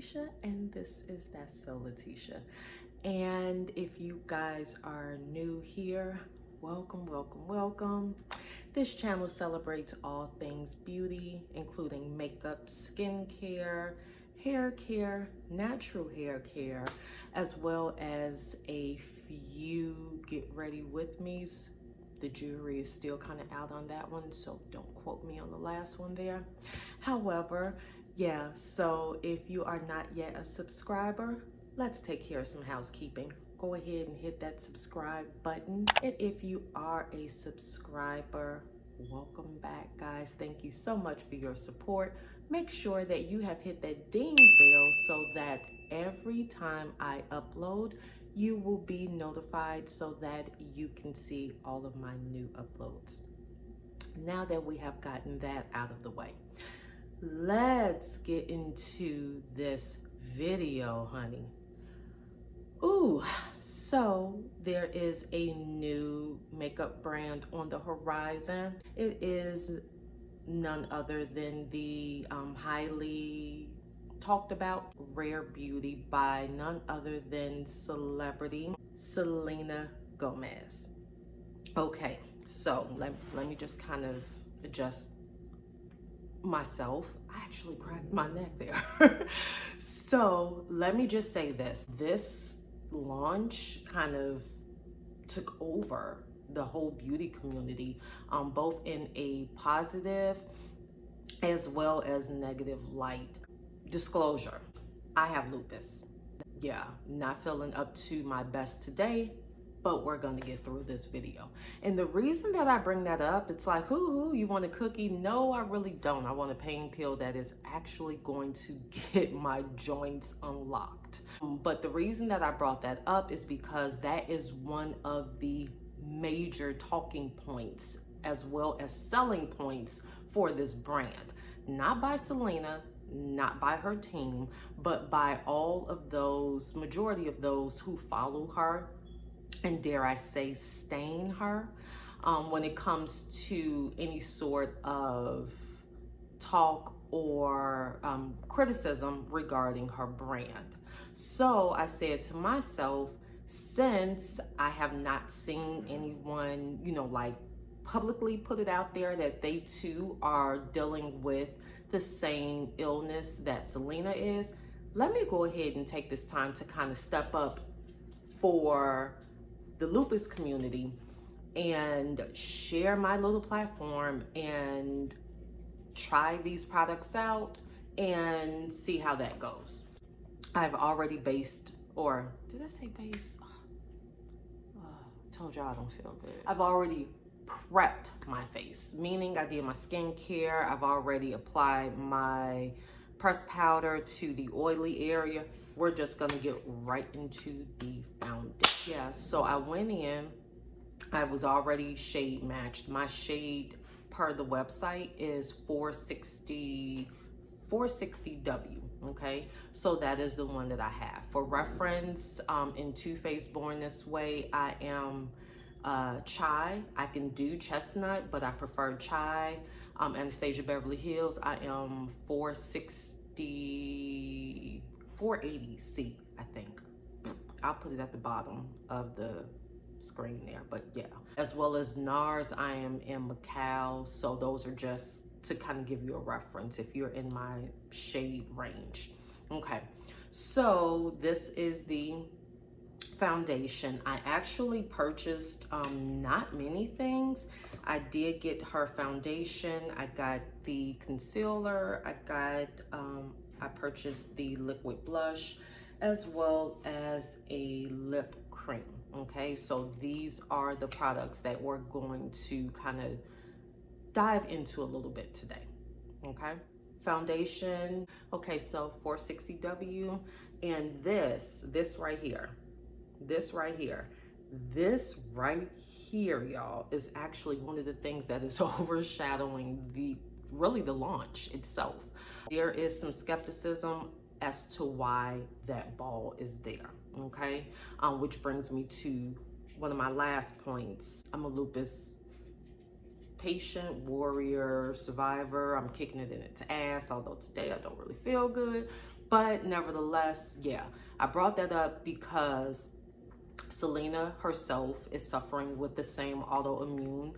Letitia, and this is That's So Letitia. And if you guys are new here, welcome, welcome, welcome. This channel celebrates all things beauty, including makeup, skincare, hair care, natural hair care, as well as a few get ready with me's. The jury is still kind of out on that one, so don't quote me on the last one there. However, yeah, so if you are not yet a subscriber, let's take care of some housekeeping. Go ahead and hit that subscribe button. And if you are a subscriber, welcome back, guys. Thank you so much for your support. Make sure that you have hit that ding bell so that every time I upload, you will be notified so that you can see all of my new uploads. Now that we have gotten that out of the way, let's get into this video, honey. Ooh, so there is a new makeup brand on the horizon. It is none other than the highly talked about Rare Beauty by none other than celebrity Selena Gomez. Okay, so let me just kind of adjust myself. I actually cracked my neck there. So let me just say this launch kind of took over the whole beauty community, both in a positive as well as negative light. Disclosure, I have lupus. Yeah, not feeling up to my best today, but we're gonna get through this video. And the reason that I bring that up, it's like, hoo, you want a cookie? No, I really don't. I want a pain pill that is actually going to get my joints unlocked. But the reason that I brought that up is because that is one of the major talking points as well as selling points for this brand. Not by Selena, not by her team, but by all of those, majority of those who follow her and, dare I say, stain her when it comes to any sort of talk or criticism regarding her brand. So I said to myself, since I have not seen anyone, like publicly put it out there that they too are dealing with the same illness that Selena is, let me go ahead and take this time to kind of step up for the lupus community and share my little platform and try these products out and see how that goes. I've already based, or did I say base? Told y'all I don't feel good. I've already prepped my face, meaning I did my skincare. I've already applied my pressed powder to the oily area. We're just gonna get right into the foundation. Yeah, so I went in, I was already shade matched. My shade per the website is 460W, okay? So that is the one that I have. For reference, in Too Faced Born This Way, I am chai. I can do chestnut, but I prefer chai. Anastasia Beverly Hills, I am 480C, I think. I'll put it at the bottom of the screen there, but yeah. As well as NARS, I am in Macau. So those are just to kind of give you a reference if you're in my shade range. Okay, so this is the foundation. I actually purchased not many things. I did get her foundation. I got the concealer. I purchased the liquid blush as well as a lip cream. Okay, so these are the products that we're going to kind of dive into a little bit today. Okay, foundation. Okay, so 460W, and this right here, y'all, is actually one of the things that is overshadowing the launch itself. There is some skepticism as to why that ball is there, okay? Which brings me to one of my last points. I'm a lupus patient, warrior, survivor. I'm kicking it in its ass, although today I don't really feel good. But nevertheless, yeah, I brought that up because Selena herself is suffering with the same autoimmune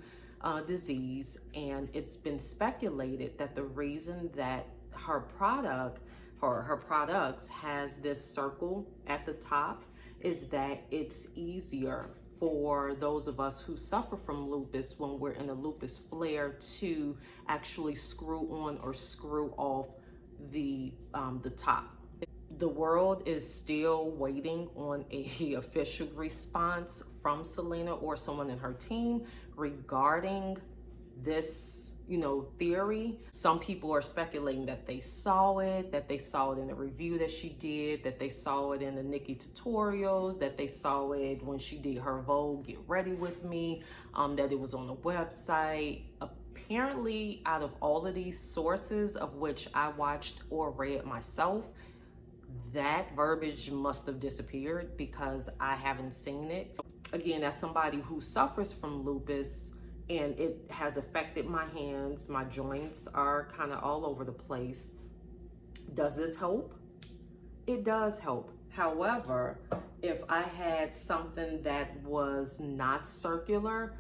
disease, and it's been speculated that the reason that her product or her products has this circle at the top is that it's easier for those of us who suffer from lupus when we're in a lupus flare to actually screw on or screw off the top. The world is still waiting on a official response from Selena or someone in her team regarding this, theory. Some people are speculating that they saw it, in a review that she did, that they saw it in the Nikki tutorials, that they saw it when she did her Vogue Get Ready With Me, that it was on the website. Apparently, out of all of these sources of which I watched or read myself, that verbiage must have disappeared because I haven't seen it. Again, as somebody who suffers from lupus and it has affected my hands, my joints are kind of all over the place. Does this help? It does help. However, if I had something that was not circular,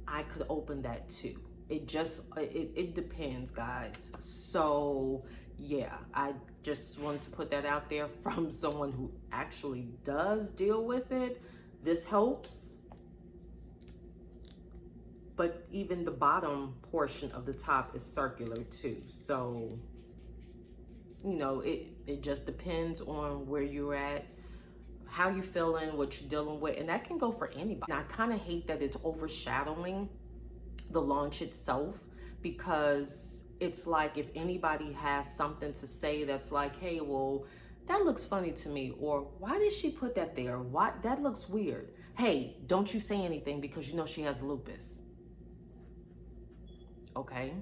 I could open that too. It depends, guys. So yeah, I just wanted to put that out there from someone who actually does deal with it. This helps, but even the bottom portion of the top is circular too. So, it just depends on where you're at, how you feeling, what you're dealing with, and that can go for anybody. And I kind of hate that it's overshadowing the launch itself, because it's like if anybody has something to say that's like, hey, well, that looks funny to me, or why did she put that there? Why that looks weird? Hey, don't you say anything because she has lupus. Okay.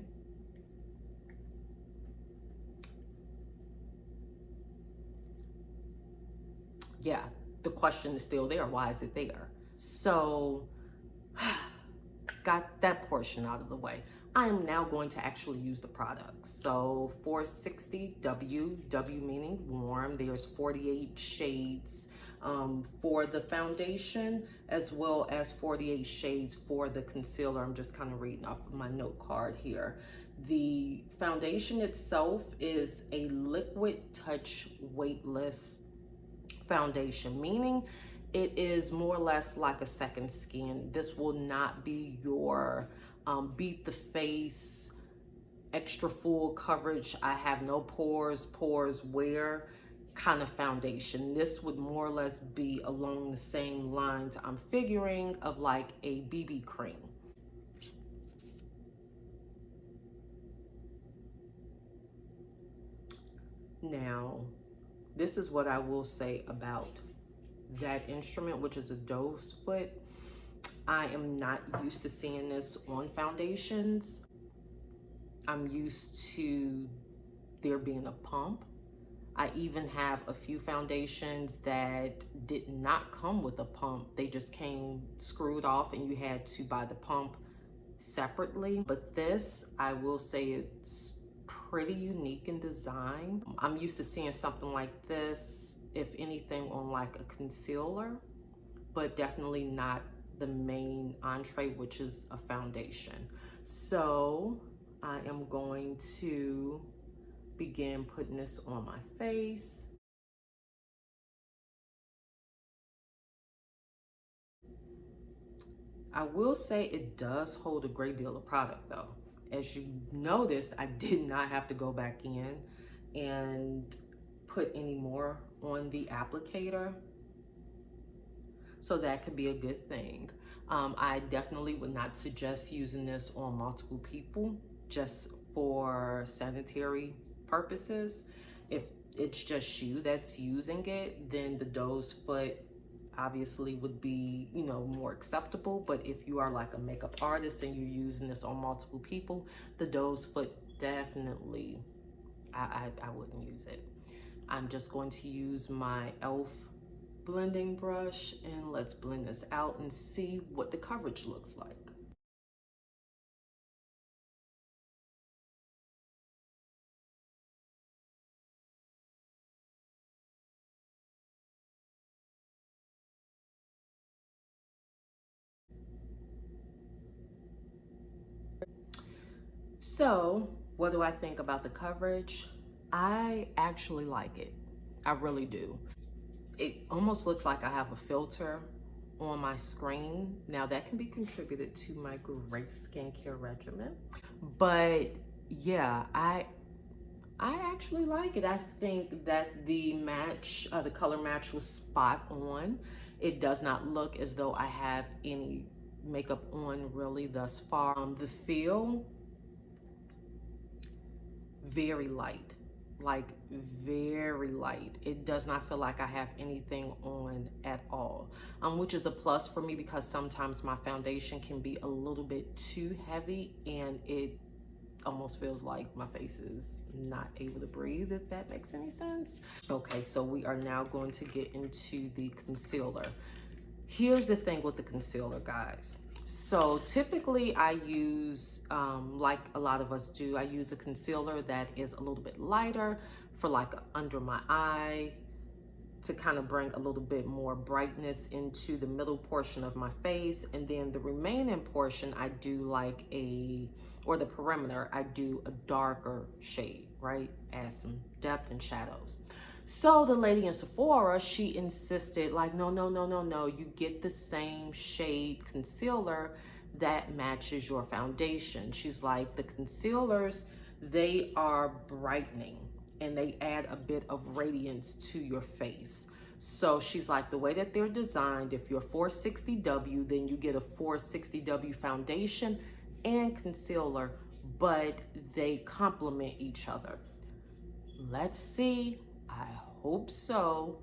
Yeah, the question is still there. Why is it there? So got that portion out of the way. I am now going to actually use the products. So 460W, W meaning warm, there's 48 shades for the foundation, as well as 48 shades for the concealer. I'm just kind of reading off of my note card here. The foundation itself is a liquid touch weightless foundation, meaning it is more or less like a second skin. This will not be your beat the face, extra full coverage, I have no pores wear kind of foundation. This would more or less be along the same lines, I'm figuring, of like a BB cream. Now, this is what I will say about that instrument, which is a doe's foot. I am not used to seeing this on foundations. I'm used to there being a pump. I even have a few foundations that did not come with a pump. They just came screwed off and you had to buy the pump separately. But this, I will say, it's pretty unique in design. I'm used to seeing something like this, if anything, on like a concealer, but definitely not the main entree, which is a foundation. So I am going to begin putting this on my face. I will say it does hold a great deal of product though. As you noticed, I did not have to go back in and put any more on the applicator. So that could be a good thing. I definitely would not suggest using this on multiple people just for sanitary purposes. If it's just you that's using it, then the doe's foot obviously would be, more acceptable. But if you are like a makeup artist and you're using this on multiple people, the doe's foot definitely, I wouldn't use it. I'm just going to use my e.l.f. blending brush and let's blend this out and see what the coverage looks like. So, what do I think about the coverage? I actually like it. I really do. It almost looks like I have a filter on my screen. Now, that can be contributed to my great skincare regimen. But yeah, I actually like it. I think that the color match was spot on. It does not look as though I have any makeup on really thus far. The feel, very light, like very light. It does not feel like I have anything on at all, which is a plus for me because sometimes my foundation can be a little bit too heavy and it almost feels like my face is not able to breathe, if that makes any sense. Okay, so we are now going to get into the concealer. Here's the thing with the concealer, guys. So typically I use, like a lot of us do, I use a concealer that is a little bit lighter for like under my eye to kind of bring a little bit more brightness into the middle portion of my face. And then the remaining portion, I do like or the perimeter, I do a darker shade, right? Add some depth and shadows. So the lady in Sephora, she insisted like, no, no, no, no, no, you get the same shade concealer that matches your foundation. She's like, the concealers, they are brightening and they add a bit of radiance to your face. So she's like, the way that they're designed, if you're 460W, then you get a 460W foundation and concealer, but they complement each other. Let's see. I hope so.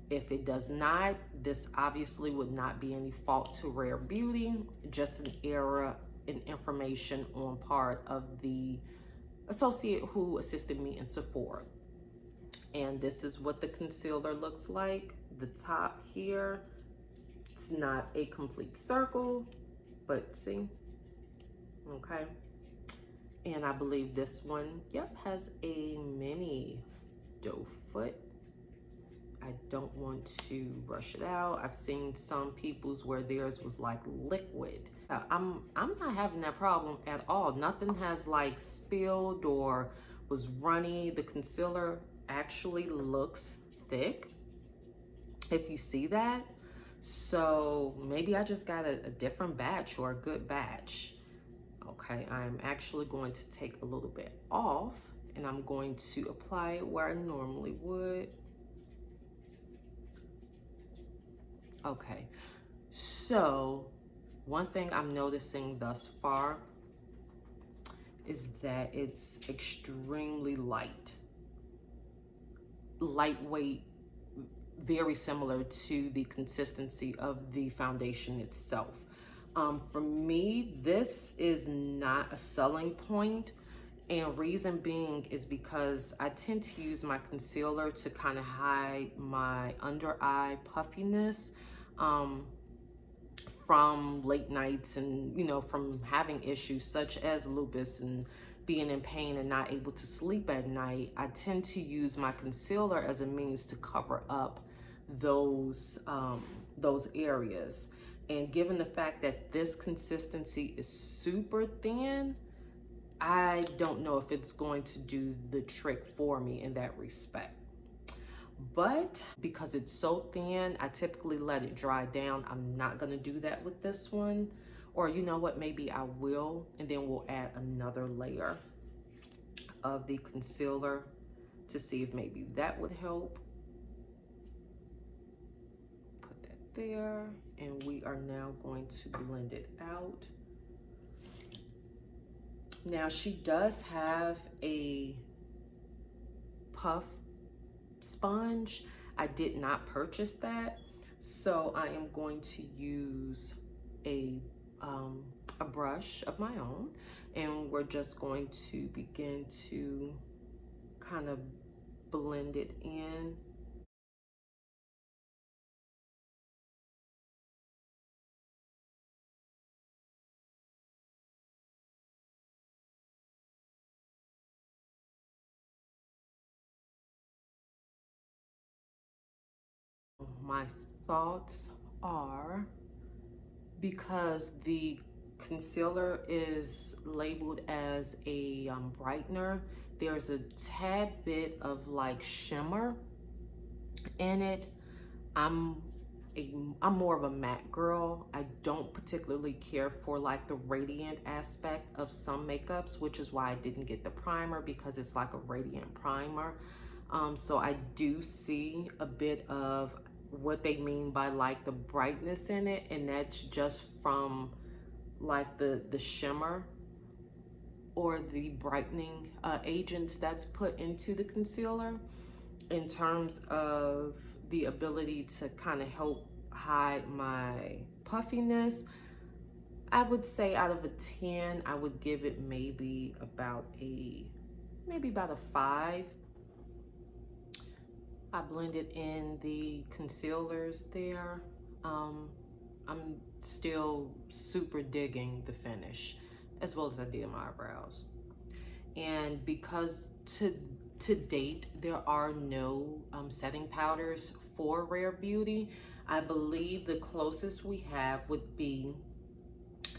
If it does not, this obviously would not be any fault to Rare Beauty, just an error in information on part of the associate who assisted me in Sephora. And this is what the concealer looks like. The top here, it's not a complete circle, but see, okay. And I believe this one, yep, has a mini doe foot. I don't want to rush it out. I've seen some people's where theirs was like liquid. I'm not having that problem at all. Nothing has like spilled or was runny. The concealer actually looks thick, if you see that. So maybe I just got a different batch or a good batch. Okay, I'm actually going to take a little bit off and I'm going to apply it where I normally would. Okay, so one thing I'm noticing thus far is that it's extremely lightweight, very similar to the consistency of the foundation itself. For me, this is not a selling point, and reason being is because I tend to use my concealer to kind of hide my under eye puffiness from late nights and, you know, from having issues such as lupus and being in pain and not able to sleep at night. I tend to use my concealer as a means to cover up those areas. And given the fact that this consistency is super thin, I don't know if it's going to do the trick for me in that respect. But because it's so thin, I typically let it dry down. I'm not gonna do that with this one. Or you know what, maybe I will, and then we'll add another layer of the concealer to see if maybe that would help. Put that there, and we are now going to blend it out. Now she does have a puff sponge. I did not purchase that, so I am going to use a brush of my own, and we're just going to begin to kind of blend it in. My thoughts are, because the concealer is labeled as a brightener. There's a tad bit of like shimmer in it. I'm I'm more of a matte girl. I don't particularly care for like the radiant aspect of some makeups, which is why I didn't get the primer, because it's like a radiant primer. So I do see a bit of what they mean by like the brightness in it, and that's just from like the shimmer or the brightening agents that's put into the concealer, in terms of the ability to kind of help hide my puffiness. I would say out of a 10, I would give it maybe about a 5. I blended in the concealers there. I'm still super digging the finish, as well as I did my eyebrows. And because to date there are no setting powders for Rare Beauty, I believe the closest we have would be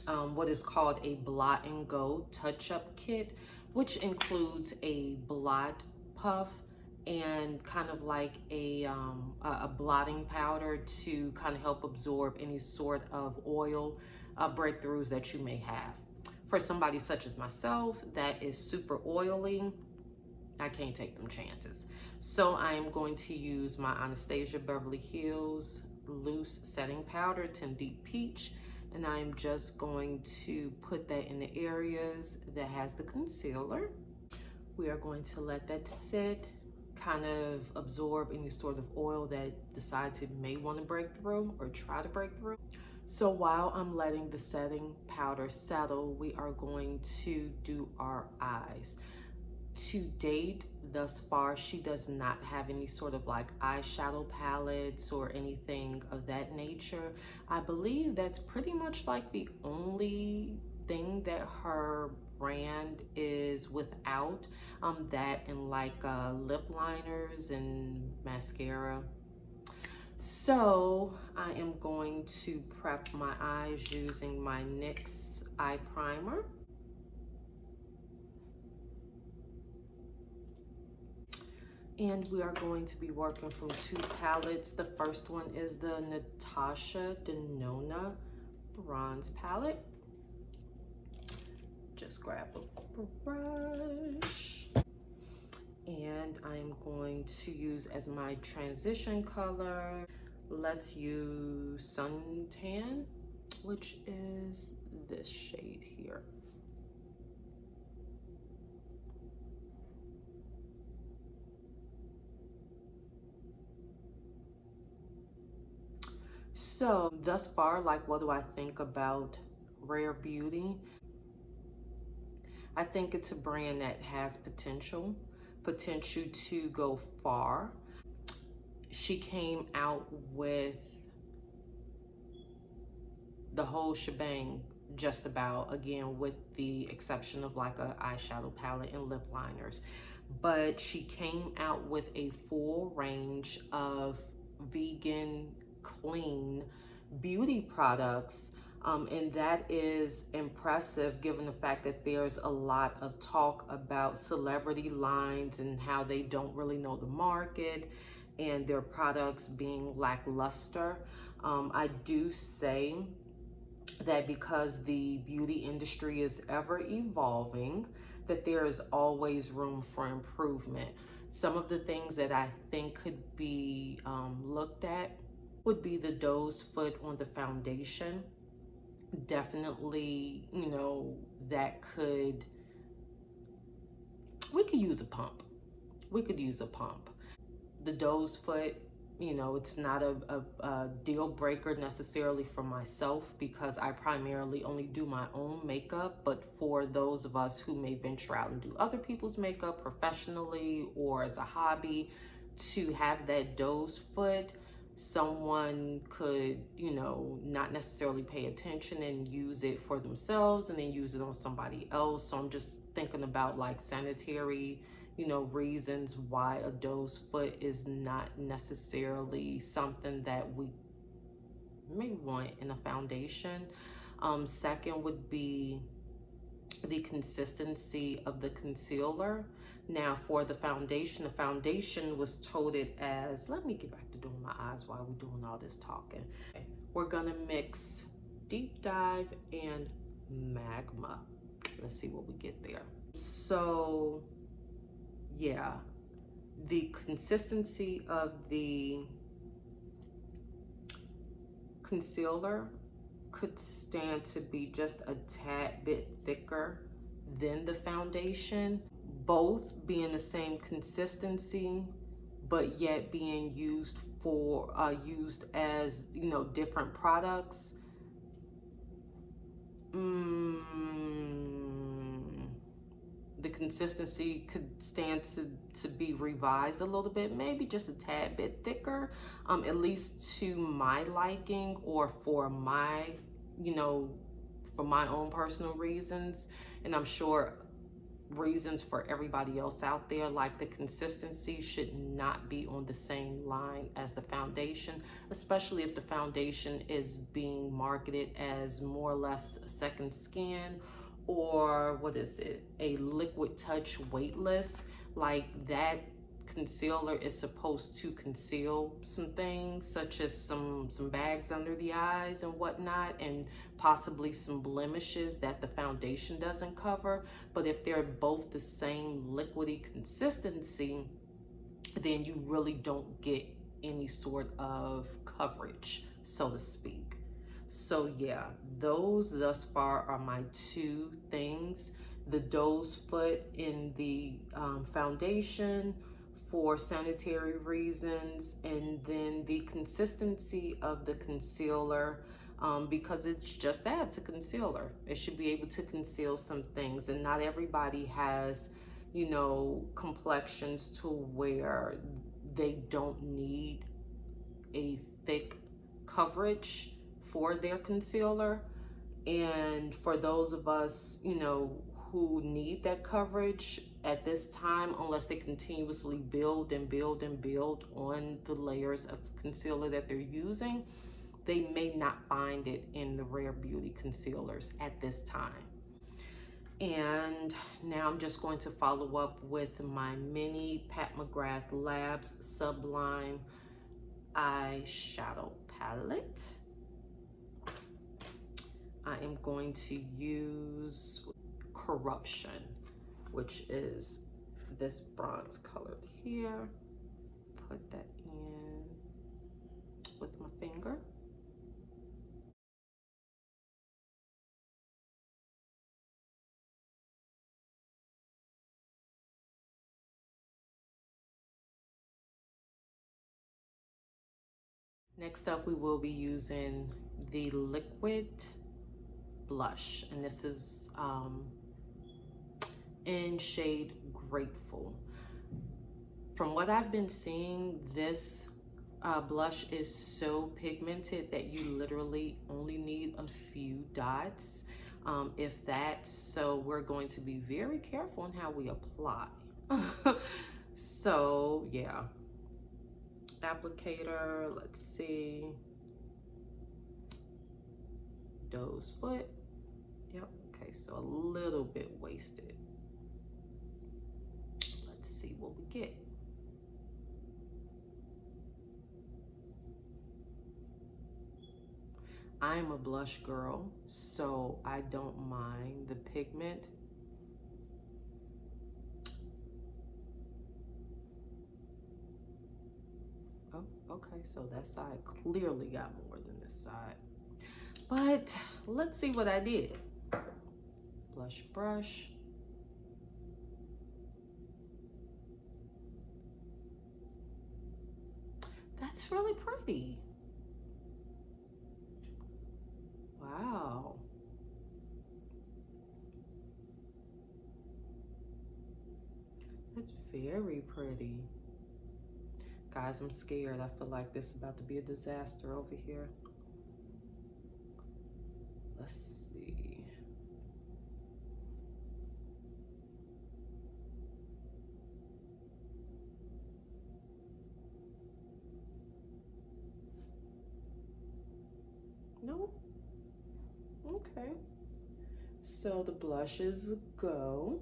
what is called a Blot and Go touch-up kit, which includes a blot puff and kind of like a blotting powder to kind of help absorb any sort of oil breakthroughs that you may have. For somebody such as myself that is super oily, I can't take them chances. So I am going to use my Anastasia Beverly Hills Loose Setting Powder, 10 Deep Peach, and I'm just going to put that in the areas that has the concealer. We are going to let that sit, kind of absorb any sort of oil that decides it may want to break through or try to break through. So while I'm letting the setting powder settle, we are going to do our eyes. To date, thus far, she does not have any sort of like eyeshadow palettes or anything of that nature. I believe that's pretty much like the only thing that her brand is without, that and like lip liners and mascara. So I am going to prep my eyes using my NYX eye primer. And we are going to be working from 2 palettes. The first one is the Natasha Denona Bronze Palette. Just grab a brush. And I'm going to use as my transition color, let's use Suntan, which is this shade here. So thus far, like, what do I think about Rare Beauty? I think it's a brand that has potential to go far. She came out with the whole shebang, just about, again, with the exception of like a eyeshadow palette and lip liners. But she came out with a full range of vegan, clean beauty products. And that is impressive given the fact that there's a lot of talk about celebrity lines and how they don't really know the market and their products being lackluster. I do say that because the beauty industry is ever evolving, that there is always room for improvement. Some of the things that I think could be looked at would be the doe's foot on the foundation. Definitely, you know, we could use a pump. We could use a pump. The doe's foot, you know, it's not a deal breaker necessarily for myself, because I primarily only do my own makeup. But for those of us who may venture out and do other people's makeup professionally or as a hobby, to have that doe's foot, someone could, you know, not necessarily pay attention and use it for themselves and then use it on somebody else. So I'm just thinking about like sanitary, you know, reasons why a doe's foot is not necessarily something that we may want in a foundation. Second would be the consistency of the concealer. Now for the foundation was toted as, let me get back to doing my eyes while we're doing all this talking. Okay. We're gonna mix Deep Dive and Magma. Let's see what we get there. So yeah, the consistency of the concealer could stand to be just a tad bit thicker than the foundation, both being the same consistency but yet being used as, you know, different products. The consistency could stand to be revised a little bit, maybe just a tad bit thicker, at least to my liking, or for my, you know, for my own personal reasons. And I'm sure reasons for everybody else out there. Like, the consistency should not be on the same line as the foundation, especially if the foundation is being marketed as more or less a second skin, or what is it, a liquid touch weightless. Like, that concealer is supposed to conceal some things, such as some bags under the eyes and whatnot, and possibly some blemishes that the foundation doesn't cover. But if they're both the same liquidy consistency, then you really don't get any sort of coverage, so to speak. So yeah, those thus far are my two things: the doe's foot in the foundation for sanitary reasons, and then the consistency of the concealer, because it's just that, it's a concealer. It should be able to conceal some things, and not everybody has, you know, complexions to where they don't need a thick coverage for their concealer. And for those of us, you know, who need that coverage at this time, unless they continuously build and build and build on the layers of concealer that they're using, they may not find it in the Rare Beauty concealers at this time. And now I'm just going to follow up with my mini Pat McGrath Labs Sublime eyeshadow palette. I am going to use Corruption, which is this bronze colored here. Put that in with my finger. Next up, we will be using the liquid blush, and this is in shade Grateful. From what I've been seeing, this blush is so pigmented that you literally only need a few dots, if that. So we're going to be very careful in how we apply. So yeah, applicator, let's see, doe's foot. Yep, okay, so a little bit wasted. Let's see what we get. I'm a blush girl, so I don't mind the pigment. Oh, okay, so that side clearly got more than this side. But let's see what I did. Blush brush. That's really pretty. Wow. That's very pretty. Guys, I'm scared. I feel like this is about to be a disaster over here. Let's see. Nope. Okay, so the blushes go.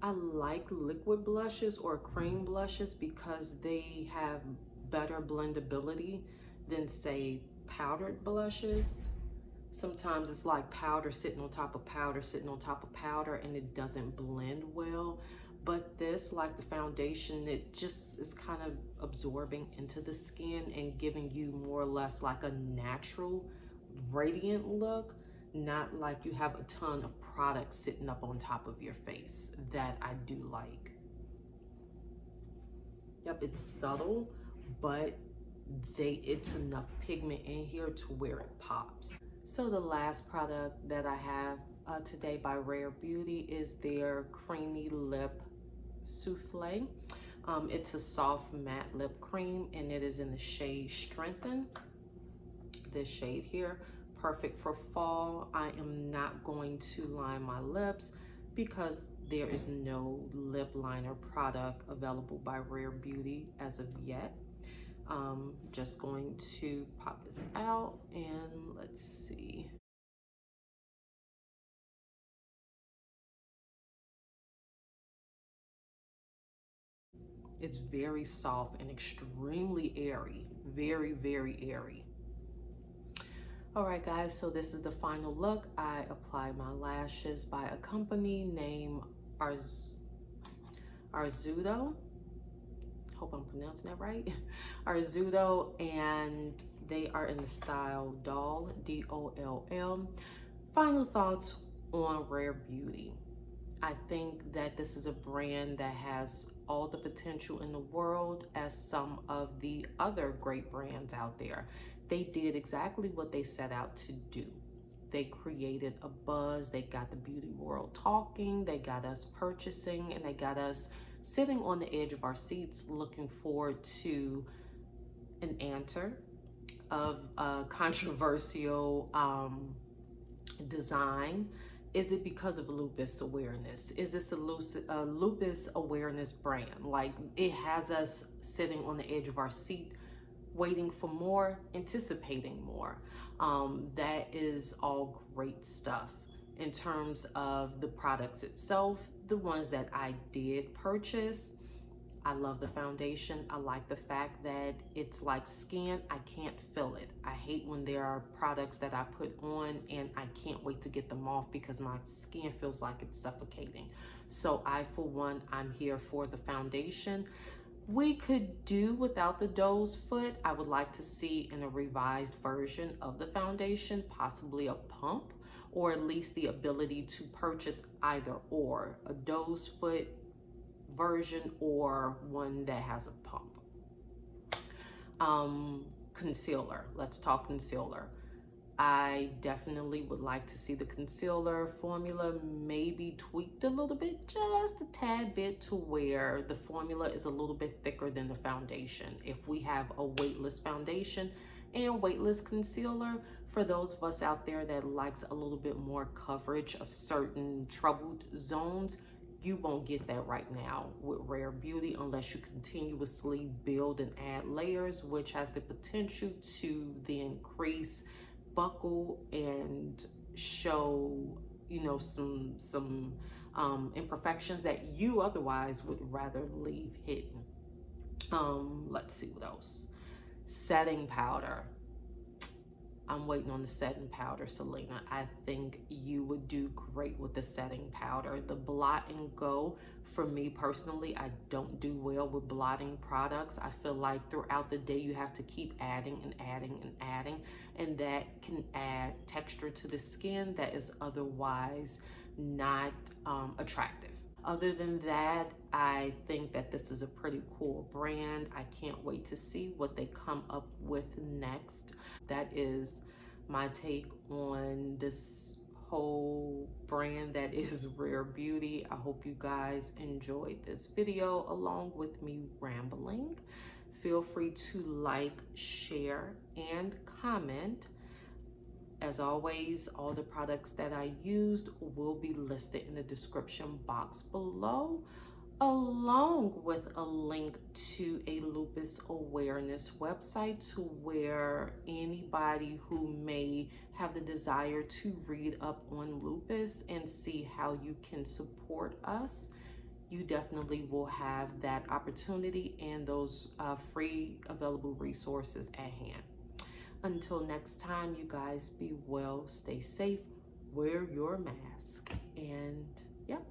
I like liquid blushes or cream blushes because they have better blendability than, say, powdered blushes. Sometimes it's like powder sitting on top of powder sitting on top of powder, and it doesn't blend well. But this, like the foundation, it just is kind of absorbing into the skin and giving you more or less like a natural radiant look, not like you have a ton of product sitting up on top of your face. That I do like. Yep, it's subtle, but it's enough pigment in here to where it pops. So the last product that I have today by Rare Beauty is their Creamy Lip Soufflé. It's a soft matte lip cream, and it is in the shade Strengthen. This shade here, perfect for fall. I am not going to line my lips because there is no lip liner product available by Rare Beauty as of yet. Just going to pop this out and let's see. It's very soft and extremely airy, very, very airy. All right, guys, so this is the final look. I applied my lashes by a company named Arzudo. Hope I'm pronouncing that right. Arzudo, and they are in the style Doll, D-O-L-L. Final thoughts on Rare Beauty. I think that this is a brand that has all the potential in the world as some of the other great brands out there. They did exactly what they set out to do. They created a buzz, they got the beauty world talking, they got us purchasing, and they got us sitting on the edge of our seats looking forward to an answer of a controversial design. Is it because of lupus awareness? Is this a lupus awareness brand? Like, it has us sitting on the edge of our seat, waiting for more, anticipating more. That is all great stuff. In terms of the products itself, the ones that I did purchase, I love the foundation. I like the fact that it's like skin. I can't feel it. I hate when there are products that I put on and I can't wait to get them off because my skin feels like it's suffocating. So for one, I'm here for the foundation. We could do without the doe's foot. I would like to see in a revised version of the foundation, possibly a pump, or at least the ability to purchase either or, a doe's foot version or one that has a pump. Concealer. Let's talk concealer. I definitely would like to see the concealer formula maybe tweaked a little bit, just a tad bit, to where the formula is a little bit thicker than the foundation. If we have a weightless foundation and weightless concealer, for those of us out there that likes a little bit more coverage of certain troubled zones, you won't get that right now with Rare Beauty unless you continuously build and add layers, which has the potential to then crease, buckle, and show, you know, some imperfections that you otherwise would rather leave hidden. Let's see what else. Setting powder. I'm waiting on the setting powder, Selena. I think you would do great with the setting powder. The blot and go, for me personally, I don't do well with blotting products. I feel like throughout the day you have to keep adding and adding and adding, and that can add texture to the skin that is otherwise not attractive. Other than that, I think that this is a pretty cool brand. I can't wait to see what they come up with next. That is my take on this whole brand that is Rare Beauty. I hope you guys enjoyed this video along with me rambling. Feel free to like, share, and comment. As always, all the products that I used will be listed in the description box below. along with a link to a lupus awareness website to where anybody who may have the desire to read up on lupus and see how you can support us, you definitely will have that opportunity and those free available resources at hand. Until next time, you guys be well, stay safe, wear your mask, and yep.